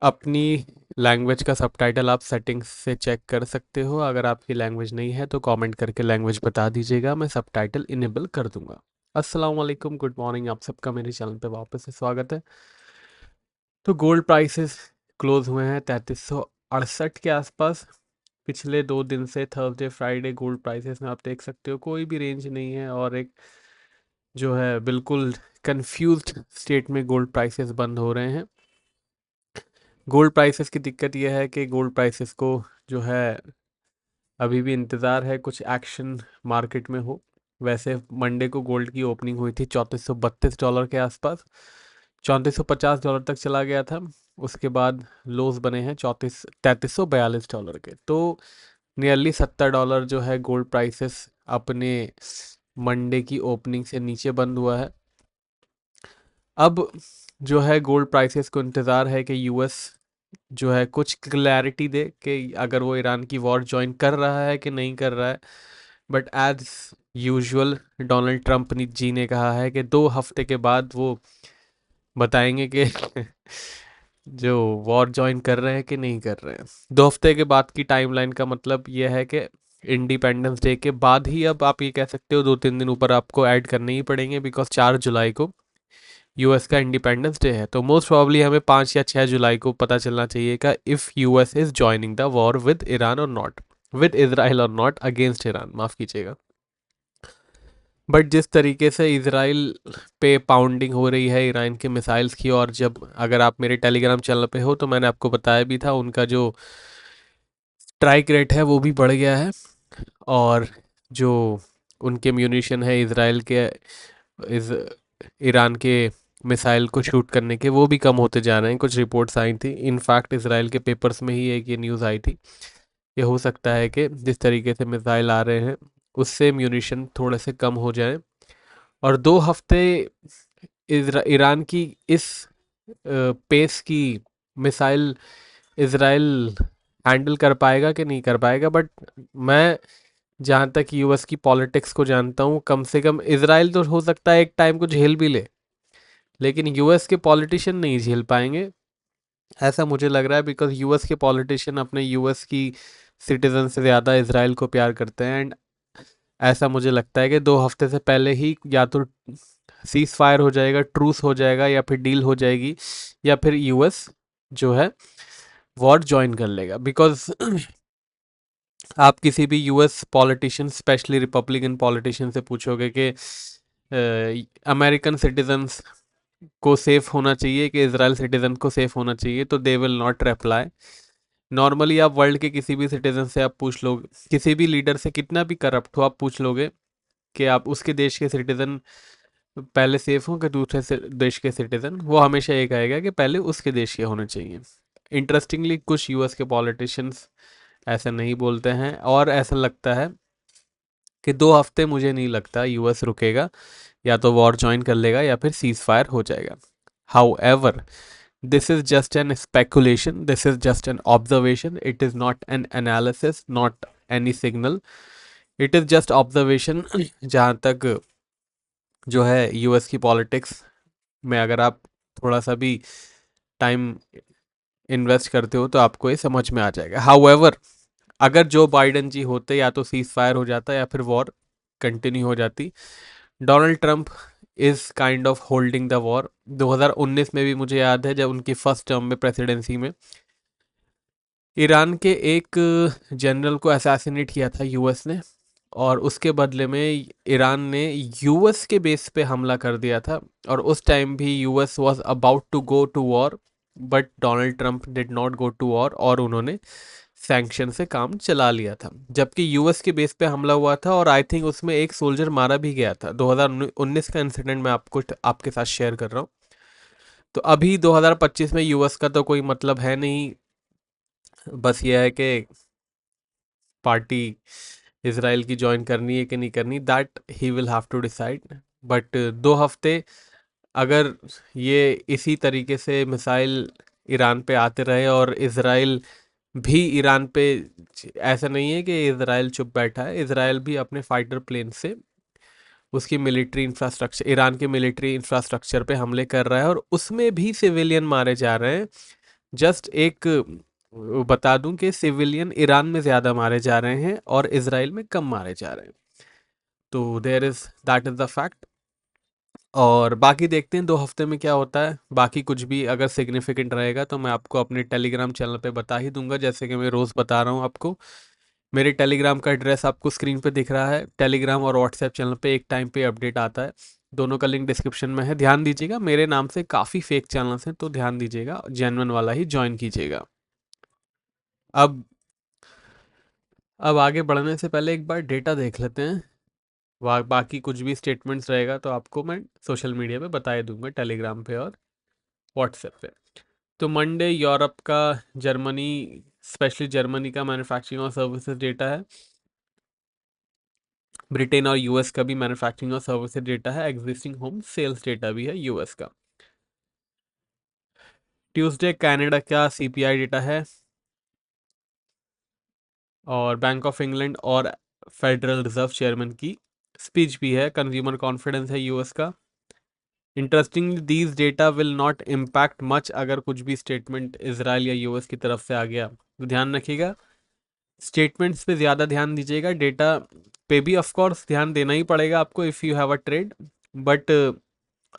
अपनी लैंग्वेज का सबटाइटल आप सेटिंग्स से चेक कर सकते हो। अगर आपकी लैंग्वेज नहीं है तो कमेंट करके लैंग्वेज बता दीजिएगा, मैं सबटाइटल इनेबल कर दूंगा। अस्सलाम वालेकुम, गुड मॉर्निंग, आप सबका मेरे चैनल पे वापस से स्वागत है। तो गोल्ड प्राइसेस क्लोज हुए हैं 3368 के आसपास। पिछले 2 दिन से थर्सडे फ्राइडे गोल्ड प्राइसेस में आप देख सकते हो कोई भी रेंज नहीं है, और एक जो है बिल्कुल कंफ्यूज्ड स्टेट में गोल्ड प्राइसेस बंद हो रहे हैं। गोल्ड प्राइसेस की दिक्कत यह है कि गोल्ड प्राइसेस को जो है अभी भी इंतज़ार है कुछ एक्शन मार्केट में हो। वैसे मंडे को गोल्ड की ओपनिंग हुई थी $3432 के आसपास, $3450 तक चला गया था। उसके बाद लोज बने हैं $3342 के। तो नियरली $70 जो है गोल्ड प्राइसेस अपने मंडे की ओपनिंग से नीचे बंद हुआ है। अब जो है गोल्ड प्राइसेस को इंतज़ार है कि यूएस जो है कुछ क्लैरिटी दे कि अगर वो ईरान की वॉर ज्वाइन कर रहा है कि नहीं कर रहा है। But as usual Donald Trump ji ने कहा है कि 2 हफ्ते के बाद वो बताएंगे कि जो वॉर ज्वाइन कर रहे हैं कि नहीं कर रहे हैं। 2 हफ्ते के बाद की टाइमलाइन का मतलब यह है कि इंडिपेंडेंस डे के बाद ही, अब आप ये कह सकते हो 2-3 दिन ऊपर आपको ऐड करने ही पड़ेंगे, बिकॉज 4 जुलाई को यूएस का इंडिपेंडेंस डे है। तो मोस्ट प्रॉब्ली हमें 5 या 6 जुलाई को पता चलना चाहिए कि if US is joining the war with Iran और नॉट, विद इसराइल और नॉट, अगेंस्ट ईरान, माफ़ कीजिएगा। बट जिस तरीके से इसराइल पे पाउंडिंग हो रही है ईरान के मिसाइल्स की, और जब अगर आप मेरे टेलीग्राम चैनल पे हो तो मैंने आपको बताया भी था उनका जो स्ट्राइक रेट है वो भी बढ़ गया है, और जो उनके म्यूनिशन है इसराइल के इस ईरान के मिसाइल को शूट करने के, वो भी कम होते जा रहे हैं। कुछ रिपोर्ट्स आई थी, इनफैक्ट इसराइल के पेपर्स में ही एक ये न्यूज़ आई थी कि हो सकता है कि जिस तरीके से मिसाइल आ रहे हैं उससे म्यूनिशन थोड़े से कम हो जाए। और 2 हफ्ते ईरान की इस पेस की मिसाइल इसराइल हैंडल कर पाएगा कि नहीं कर पाएगा। बट मैं जहाँ तक यूएस की पॉलिटिक्स को जानता हूँ, कम से कम इसराइल तो हो सकता है एक टाइम को झेल भी ले, लेकिन यूएस के पॉलिटिशियन नहीं झेल पाएंगे, ऐसा मुझे लग रहा है। बिकॉज यूएस के पॉलिटिशियन अपने यूएस की सिटीजन से ज़्यादा इसराइल को प्यार करते हैं। एंड ऐसा मुझे लगता है कि 2 हफ्ते से पहले ही या तो सीज फायर हो जाएगा, ट्रूस हो जाएगा, या फिर डील हो जाएगी, या फिर यूएस जो है वॉर ज्वाइन कर लेगा। बिकॉज आप किसी भी US politician, specially Republican politician से पूछोगे कि अमेरिकन सिटीजन्स को सेफ होना चाहिए कि इजराइल सिटीजन को सेफ होना चाहिए, तो they will not reply. Normally आप वर्ल्ड के किसी भी सिटीजन से आप पूछ लोगे, किसी भी लीडर से कितना भी करप्ट हो आप पूछ लोगे कि आप उसके देश के सिटीजन पहले सेफ हो कि दूसरे देश के सिटीजन, वो हमेशा ये कहेगा कि पहले उसके देश के होने चाहिए। इंटरेस्टिंगली कुछ यूएस के पॉलिटिशियंस ऐसा नहीं बोलते हैं, और ऐसा लगता है कि 2 हफ्ते मुझे नहीं लगता यूएस रुकेगा, या तो वॉर ज्वाइन कर लेगा या फिर सीज फायर हो जाएगा। How ever, this is just an speculation, this is just an observation, it is not an analysis, not any signal, it is just observation। जहाँ तक जो है यूएस की पॉलिटिक्स में अगर आप थोड़ा सा भी टाइम इन्वेस्ट करते हो तो आपको ये समझ में आ जाएगा। हाउएवर, अगर जो बाइडन जी होते या तो सीज फायर हो जाता या फिर वॉर कंटिन्यू हो जाती। Donald Trump is kind of holding the war. 2019 में भी मुझे याद है जब उनकी फर्स्ट टर्म में प्रेसिडेंसी में ईरान के एक जनरल को असैसिनेट किया था यूएस ने, और उसके बदले में ईरान ने यूएस के बेस पे हमला कर दिया था। और उस टाइम भी US was about to go to war, but Donald Trump did not go to war, और उन्होंने सैंक्शन से काम चला लिया था। जबकि यूएस के बेस पे हमला हुआ था, और आई थिंक उसमें एक सोल्जर मारा भी गया था। 2019 का इंसिडेंट मैं आपको आपके साथ शेयर कर रहा हूँ। तो अभी 2025 में यूएस का तो कोई मतलब है नहीं, बस ये है कि पार्टी इसराइल की ज्वाइन करनी है कि नहीं करनी, that he will have to decide. But 2 हफ्ते अगर ये इसी तरीके से मिसाइल ईरान पे आते रहे, और इसराइल भी ईरान पे, ऐसा नहीं है कि इसराइल चुप बैठा है, इसराइल भी अपने फाइटर प्लेन से उसकी मिलिट्री इंफ्रास्ट्रक्चर, ईरान के मिलिट्री इंफ्रास्ट्रक्चर पे हमले कर रहा है, और उसमें भी सिविलियन मारे जा रहे हैं। जस्ट एक बता दूं कि सिविलियन ईरान में ज़्यादा मारे जा रहे हैं और इसराइल में कम मारे जा रहे हैं। तो there is that is the fact. और बाकी देखते हैं 2 हफ्ते में क्या होता है। बाकी कुछ भी अगर सिग्निफिकेंट रहेगा तो मैं आपको अपने टेलीग्राम चैनल पे बता ही दूंगा, जैसे कि मैं रोज़ बता रहा हूँ आपको। मेरे टेलीग्राम का एड्रेस आपको स्क्रीन पे दिख रहा है। टेलीग्राम और व्हाट्सएप चैनल पे एक टाइम पे अपडेट आता है। दोनों का लिंक डिस्क्रिप्शन में है। ध्यान दीजिएगा, मेरे नाम से काफ़ी फेक चैनल्स हैं, तो ध्यान दीजिएगा, जेन्युइन वाला ही ज्वाइन कीजिएगा। अब आगे बढ़ने से पहले एक बार डेटा देख लेते हैं। बाकी कुछ भी स्टेटमेंट्स रहेगा तो आपको मैं सोशल मीडिया पे बता ही दूंगा, टेलीग्राम पे और व्हाट्सएप पे। तो मंडे यूरोप का, जर्मनी, स्पेशली जर्मनी का मैन्युफैक्चरिंग और सर्विसेज डेटा है। ब्रिटेन और यूएस का भी मैन्युफैक्चरिंग और सर्विसेज डेटा है। एग्जिस्टिंग होम सेल्स डेटा भी है यूएस का। ट्यूसडे कनाडा का सीपीआई डेटा है और बैंक ऑफ इंग्लैंड और फेडरल रिजर्व चेयरमैन की स्पीच भी है। कंज्यूमर कॉन्फिडेंस है यूएस का। Interestingly these data will not impact much अगर कुछ भी स्टेटमेंट इसराइल या यूएस की तरफ से आ गया तो ध्यान रखिएगा। स्टेटमेंट्स पे ज़्यादा ध्यान दीजिएगा, डेटा पे भी ऑफ कोर्स ध्यान देना ही पड़ेगा आपको if you have a trade, but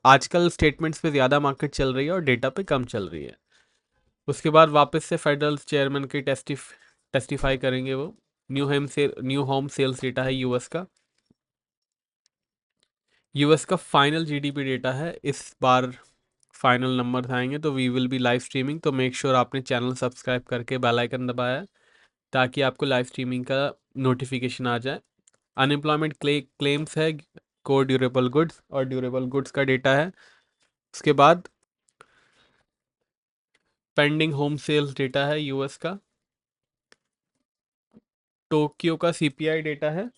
आजकल स्टेटमेंट्स पे ज़्यादा मार्केट चल रही है और डेटा पे कम चल रही है। उसके बाद वापस से फेडरल चेयरमैन की टेस्टिफाई करेंगे वो। न्यू होम सेल्स डेटा है यूएस का। यूएस का फाइनल जीडीपी डेटा है। इस बार फाइनल नंबर आएंगे तो we will be live streaming, तो मेक श्योर आपने चैनल सब्सक्राइब करके बेल आइकन दबाया है ताकि आपको लाइव स्ट्रीमिंग का नोटिफिकेशन आ जाए। अनएम्प्लॉयमेंट क्लेम्स है, कोर ड्यूरेबल गुड्स और ड्यूरेबल गुड्स का डेटा है। उसके बाद पेंडिंग होम सेल्स डेटा है यूएस का। टोक्यो का सीपीआई डेटा है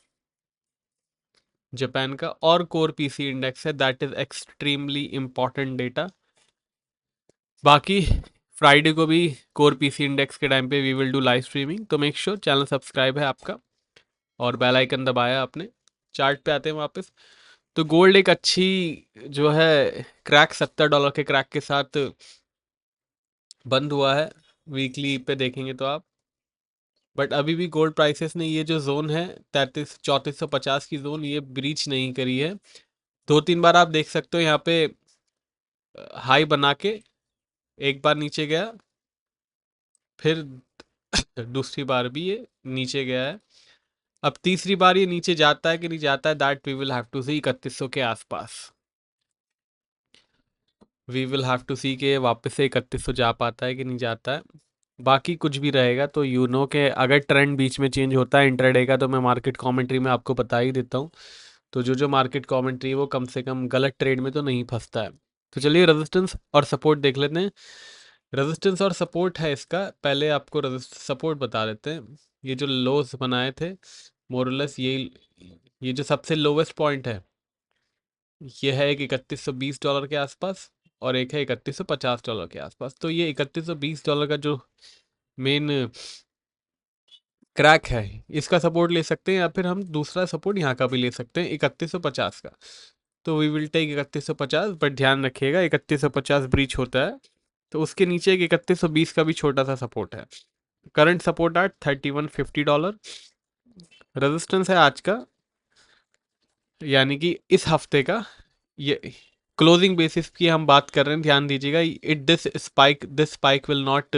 जापान का। और कोर पीसी इंडेक्स है, that is extremely important data. बाकी फ्राइडे को भी कोर पीसी इंडेक्स के टाइम पे we will do live streaming, तो मेक श्योर चैनल सब्सक्राइब है आपका और बेल आइकन दबाया आपने। चार्ट पे आते हैं वापस। तो गोल्ड एक अच्छी जो है क्रैक, $70 के क्रैक के साथ बंद हुआ है। वीकली पे देखेंगे तो आप, बट अभी भी गोल्ड प्राइसेस ने ये जो जोन है 3450 की जोन, ये ब्रीच नहीं करी है। 2-3 बार आप देख सकते हो यहाँ पे हाई बना के एक बार नीचे गया, फिर दूसरी बार भी ये नीचे गया है। अब तीसरी बार ये नीचे जाता है कि नहीं जाता है, that we will have to see 3100 के आसपास। We will have to see के वापस से 3100 जा पाता है कि नहीं जाता है। बाकी कुछ भी रहेगा तो यू नो के अगर ट्रेंड बीच में चेंज होता है इंट्राडे का, तो मैं मार्केट कमेंट्री में आपको बता ही देता हूँ। तो जो जो मार्केट कमेंट्री है वो कम से कम गलत ट्रेड में तो नहीं फंसता है। तो चलिए रेजिस्टेंस और सपोर्ट देख लेते हैं। रेजिस्टेंस और सपोर्ट है इसका, पहले आपको सपोर्ट बता देते हैं। ये जो लोस बनाए थे मोरलेस, ये जो सबसे लोवेस्ट पॉइंट है ये है एक $3120 के आसपास और एक है $3150 के आसपास। तो ये $3120 का जो मेन क्रैक है, इसका सपोर्ट ले सकते हैं या फिर हम दूसरा सपोर्ट यहाँ का भी ले सकते हैं 3150 का। तो वी विल टेक 3150, बट ध्यान रखिएगा 3150 ब्रीच होता है तो उसके नीचे एक 3120 का भी छोटा सा सपोर्ट है। Current support at $3150। रेजिस्टेंस है आज का, यानी कि इस हफ्ते का, ये क्लोजिंग बेसिस की हम बात कर रहे हैं, ध्यान दीजिएगा। It this spike will not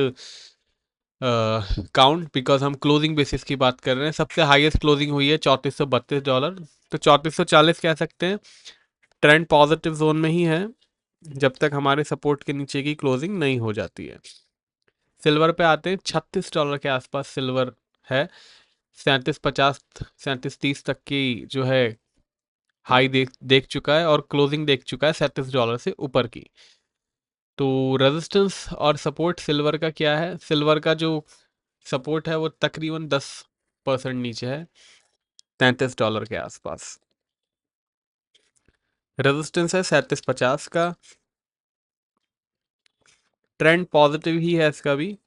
count because हम क्लोजिंग बेसिस की बात कर रहे हैं। सबसे हाईएस्ट क्लोजिंग हुई है $3432, तो 3440 कह सकते हैं। ट्रेंड पॉजिटिव जोन में ही है जब तक हमारे सपोर्ट के नीचे की क्लोजिंग नहीं हो जाती है। सिल्वर पे आते हैं, $36 के आसपास सिल्वर है। 3750 3730 तक की जो है हाई देख चुका है और क्लोजिंग देख चुका है $37 से ऊपर की। तो रेजिस्टेंस और सपोर्ट सिल्वर का क्या है, सिल्वर का जो सपोर्ट है वो तकरीबन 10% नीचे है, $33 के आसपास। रेजिस्टेंस है 3750 का। ट्रेंड पॉजिटिव ही है इसका भी,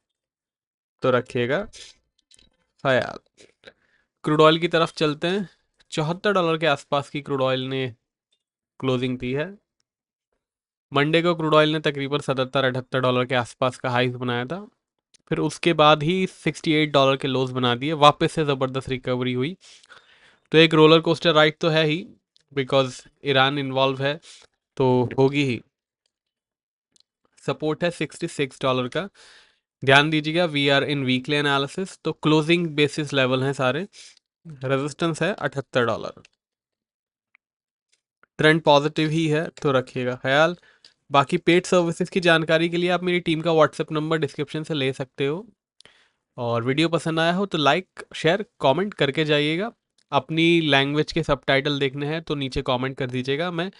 तो रखिएगा ख्याल। क्रूड ऑयल की तरफ चलते हैं। $74 के आसपास की क्रूड ऑयल ने क्लोजिंग दी है। मंडे को क्रूड ऑयल ने तकरीबन $77-78 के आसपास का हाइस बनाया था, फिर उसके बाद ही $68 के लोज बना दिए, वापस से ज़बरदस्त रिकवरी हुई। तो एक रोलर कोस्टर राइड तो है ही, बिकॉज ईरान इन्वॉल्व है तो होगी ही। सपोर्ट है $66 का, ध्यान दीजिएगा we are in weekly analysis, तो क्लोजिंग बेसिस लेवल हैं सारे। रेजिस्टेंस है $78। ट्रेंड पॉजिटिव ही है तो रखिएगा ख्याल। बाकी पेड सर्विसेज की जानकारी के लिए आप मेरी टीम का व्हाट्सएप नंबर डिस्क्रिप्शन से ले सकते हो। और वीडियो पसंद आया हो तो लाइक शेयर कमेंट करके जाइएगा। अपनी लैंग्वेज के सबटाइटल देखने हैं तो नीचे कमेंट कर दीजिएगा, मैं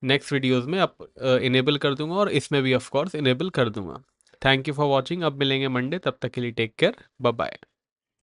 नेक्स्ट वीडियोस में आप इनेबल कर दूंगा और इसमें भी ऑफ कोर्स इनेबल कर दूंगा। Thank you for watching. अब मिलेंगे मंडे, तब तक के लिए टेक केयर, बाय बाय।